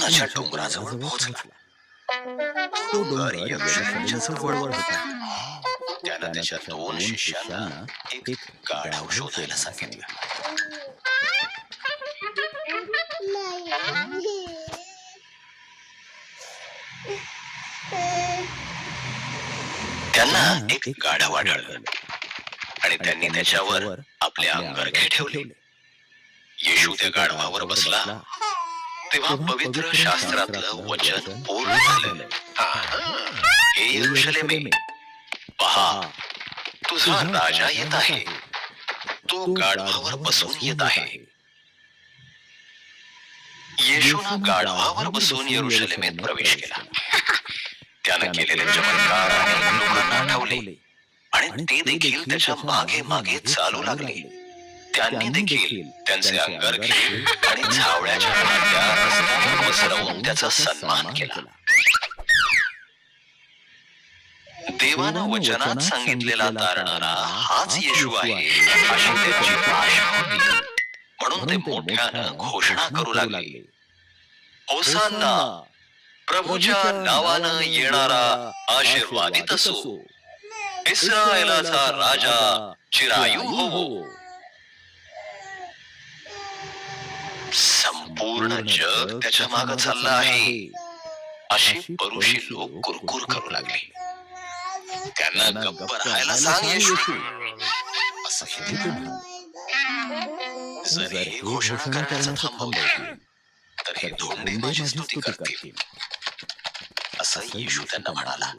सियोनाच्या डोंगराजवळ पोहोचला. तो डोंगर यरुशलेमच्या जवळ होता. त्यानं त्याच्या दोन शिष्यांना एक गाढव शोधायला सांगितलं. त्यांना एक गाढव आढळलं आणि त्यांनी त्याच्यावर आपले अंगरखे ठेवले. येशू त्या गाढवावर बसला तेव्हा पवित्र शास्त्रातलं वचन पूर्ण झालं. हे यरुशलेमे, पहा, तुझा राजा येत आहे, तो गाढवावर बसून येत आहे. येशूनं गाढवावर बसून यरुशलेमेत प्रवेश केला. त्यानं केलेले चमत्कार अनेक लोकांना आठवले आणि ते देखील त्याच्या मागे मागे चालू लागले. त्यांनी देखील त्यांचे अंगरखे आणि झावळ्याच्या कांड्या रस्त्यावर पसरवून त्याचा सन्मान केला. देवानं वचनात सांगितलेला तारणारा हाच येशू आहे अशी त्यांची आशा होती. म्हणून ते मोठ्यानं घोषणा करू लागले, होसान्ना, प्रभूच्या नावानं येणारा आशीर्वादित असो, इस्रायलाचा राजा चिरायू होवो. संपूर्ण जग त्याच्या मागे चाललं आहे अशी परुषी लोक कुरकुर करू लागले. त्यांना गप्प राहायला सांग येशू, असं हे ते म्हणाले. जर हे घोषणा करण्याचं थांबवतील तर हे धोंडे माझी स्तुती करतील, असं येशू त्यांना म्हणाला.